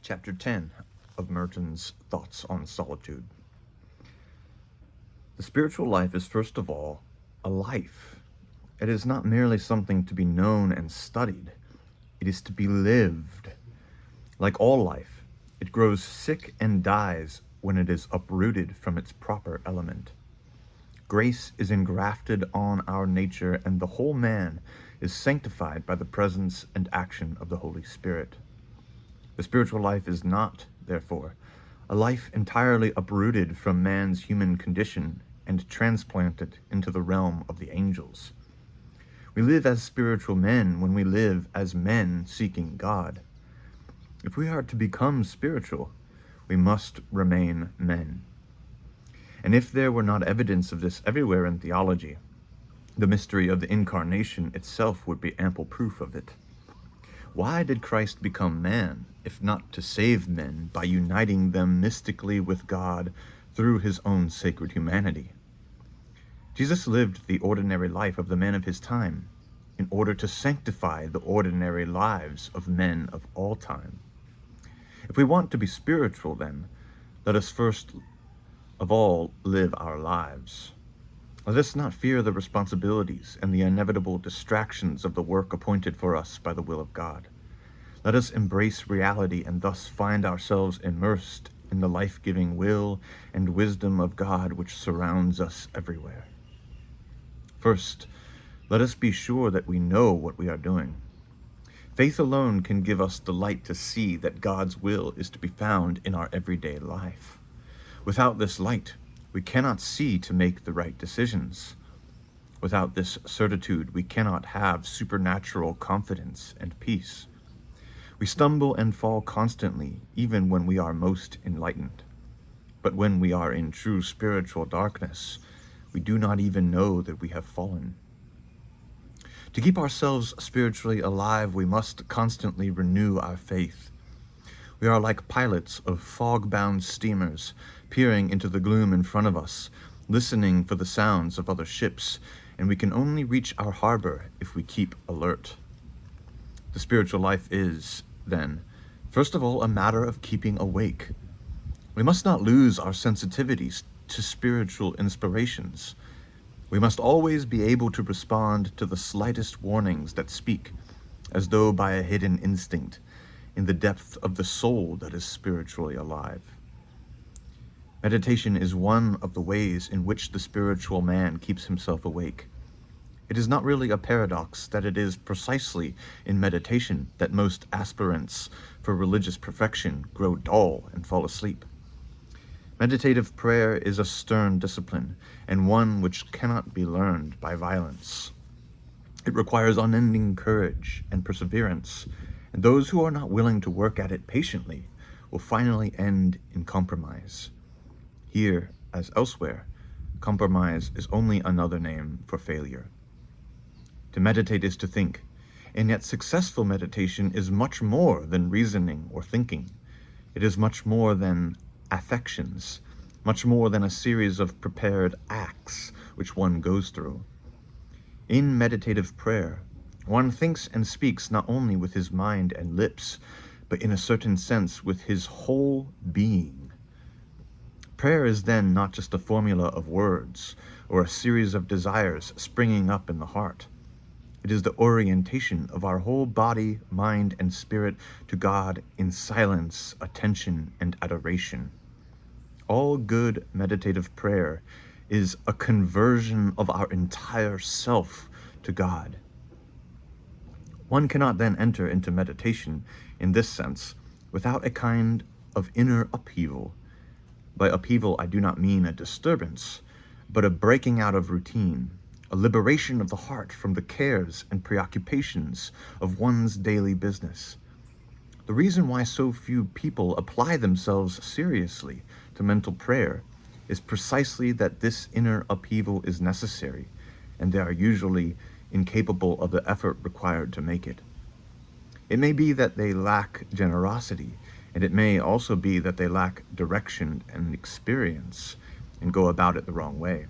Chapter 10 of Merton's Thoughts on Solitude. The spiritual life is first of all a life. It is not merely something to be known and studied. It is to be lived. Like all life, it grows sick and dies when it is uprooted from its proper element. Grace is engrafted on our nature, and the whole man is sanctified by the presence and action of the Holy Spirit. The spiritual life is not, therefore, a life entirely uprooted from man's human condition and transplanted into the realm of the angels. We live as spiritual men when we live as men seeking God. If we are to become spiritual, we must remain men. And if there were not evidence of this everywhere in theology, the mystery of the incarnation itself would be ample proof of it. Why did Christ become man, if not to save men by uniting them mystically with God through his own sacred humanity? Jesus lived the ordinary life of the men of his time in order to sanctify the ordinary lives of men of all time. If we want to be spiritual, then, let us first of all live our lives. Let us not fear the responsibilities and the inevitable distractions of the work appointed for us by the will of God. Let us embrace reality and thus find ourselves immersed in the life-giving will and wisdom of God which surrounds us everywhere. First, let us be sure that we know what we are doing. Faith alone can give us the light to see that God's will is to be found in our everyday life. Without this light, we cannot see to make the right decisions. Without this certitude, we cannot have supernatural confidence and peace. We stumble and fall constantly, even when we are most enlightened. But when we are in true spiritual darkness, we do not even know that we have fallen. To keep ourselves spiritually alive, we must constantly renew our faith. We are like pilots of fog-bound steamers, peering into the gloom in front of us, listening for the sounds of other ships, and we can only reach our harbor if we keep alert. The spiritual life is, then, first of all, a matter of keeping awake. We must not lose our sensitivities to spiritual inspirations. We must always be able to respond to the slightest warnings that speak, as though by a hidden instinct, in the depth of the soul that is spiritually alive. Meditation is one of the ways in which the spiritual man keeps himself awake. It is not really a paradox that it is precisely in meditation that most aspirants for religious perfection grow dull and fall asleep. Meditative prayer is a stern discipline, and one which cannot be learned by violence. It requires unending courage and perseverance, and those who are not willing to work at it patiently will finally end in compromise. Here, as elsewhere, compromise is only another name for failure. To meditate is to think, and yet successful meditation is much more than reasoning or thinking. It is much more than affections, much more than a series of prepared acts which one goes through. In meditative prayer, one thinks and speaks not only with his mind and lips, but in a certain sense with his whole being. Prayer is then not just a formula of words or a series of desires springing up in the heart. It is the orientation of our whole body, mind, and spirit to God in silence, attention, and adoration. All good meditative prayer is a conversion of our entire self to God. One cannot then enter into meditation in this sense without a kind of inner upheaval. By upheaval, I do not mean a disturbance, but a breaking out of routine, a liberation of the heart from the cares and preoccupations of one's daily business. The reason why so few people apply themselves seriously to mental prayer is precisely that this inner upheaval is necessary, and they are usually incapable of the effort required to make it. It may be that they lack generosity, and it may also be that they lack direction and experience and go about it the wrong way.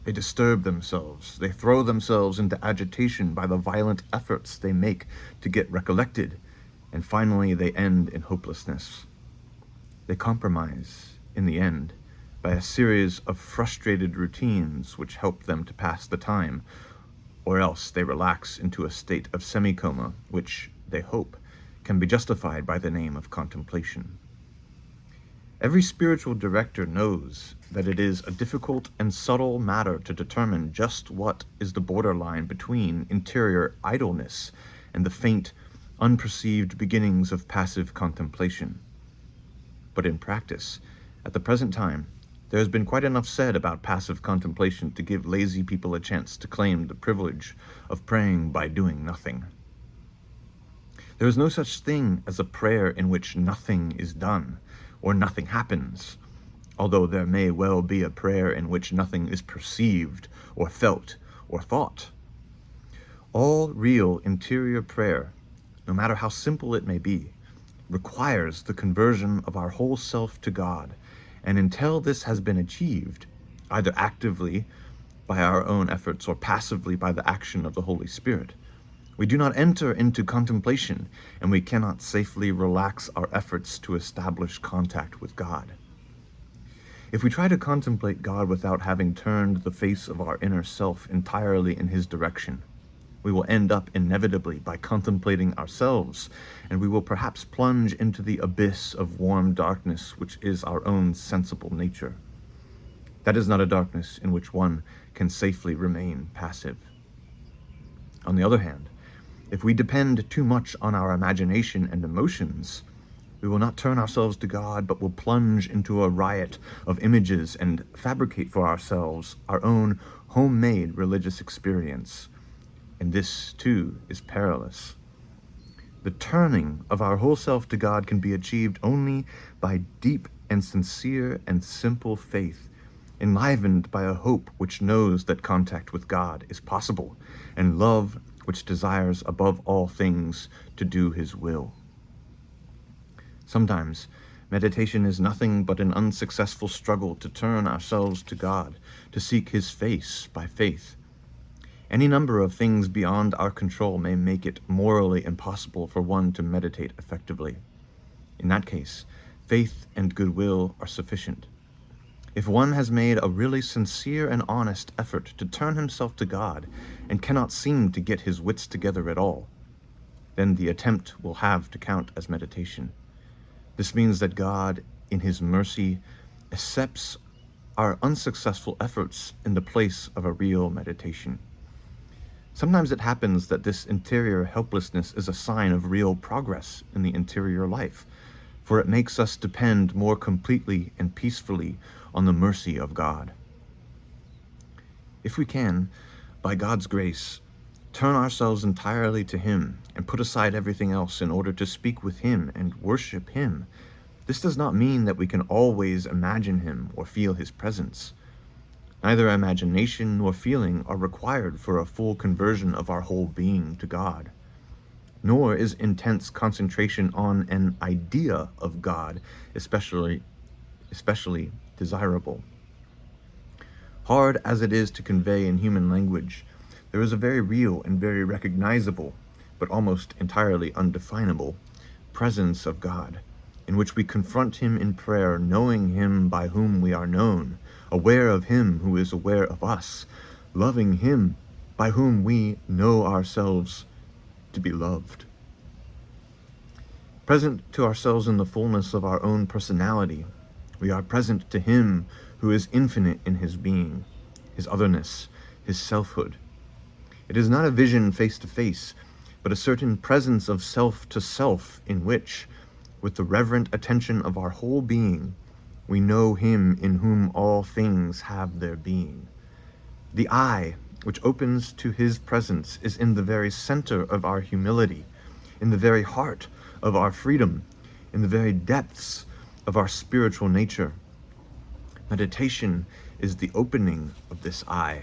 They disturb themselves. They throw themselves into agitation by the violent efforts they make to get recollected, and finally they end in hopelessness. They compromise, in the end, by a series of frustrated routines which help them to pass the time, or else they relax into a state of semi-coma, which, they hope, can be justified by the name of contemplation. Every spiritual director knows that it is a difficult and subtle matter to determine just what is the borderline between interior idleness and the faint, unperceived beginnings of passive contemplation. But in practice, at the present time, there has been quite enough said about passive contemplation to give lazy people a chance to claim the privilege of praying by doing nothing. There is no such thing as a prayer in which nothing is done, or nothing happens, although there may well be a prayer in which nothing is perceived, or felt, or thought. All real interior prayer, no matter how simple it may be, requires the conversion of our whole self to God, and until this has been achieved, either actively by our own efforts or passively by the action of the Holy Spirit, we do not enter into contemplation, and we cannot safely relax our efforts to establish contact with God. If we try to contemplate God without having turned the face of our inner self entirely in His direction, we will end up inevitably by contemplating ourselves, and we will perhaps plunge into the abyss of warm darkness which is our own sensible nature. That is not a darkness in which one can safely remain passive. On the other hand, if we depend too much on our imagination and emotions, we will not turn ourselves to God, but will plunge into a riot of images and fabricate for ourselves our own homemade religious experience. And this, too, is perilous. The turning of our whole self to God can be achieved only by deep and sincere and simple faith, enlivened by a hope which knows that contact with God is possible, and love which desires above all things to do His will. Sometimes, meditation is nothing but an unsuccessful struggle to turn ourselves to God, to seek His face by faith. Any number of things beyond our control may make it morally impossible for one to meditate effectively. In that case, faith and goodwill are sufficient. If one has made a really sincere and honest effort to turn himself to God and cannot seem to get his wits together at all, then the attempt will have to count as meditation. This means that God, in His mercy, accepts our unsuccessful efforts in the place of a real meditation. Sometimes it happens that this interior helplessness is a sign of real progress in the interior life, for it makes us depend more completely and peacefully on the mercy of God. If we can, by God's grace, turn ourselves entirely to Him and put aside everything else in order to speak with Him and worship Him, this does not mean that we can always imagine Him or feel His presence. Neither imagination nor feeling are required for a full conversion of our whole being to God. Nor is intense concentration on an idea of God especially desirable. Hard as it is to convey in human language, there is a very real and very recognizable, but almost entirely undefinable, presence of God, in which we confront Him in prayer, knowing Him by whom we are known, aware of Him who is aware of us, loving Him by whom we know ourselves to be loved. Present to ourselves in the fullness of our own personality, we are present to Him who is infinite in His being, His otherness, His selfhood. It is not a vision face to face, but a certain presence of self to self in which, with the reverent attention of our whole being, we know Him in whom all things have their being. The eye which opens to His presence is in the very center of our humility, in the very heart of our freedom, in the very depths of our spiritual nature. Meditation is the opening of this eye.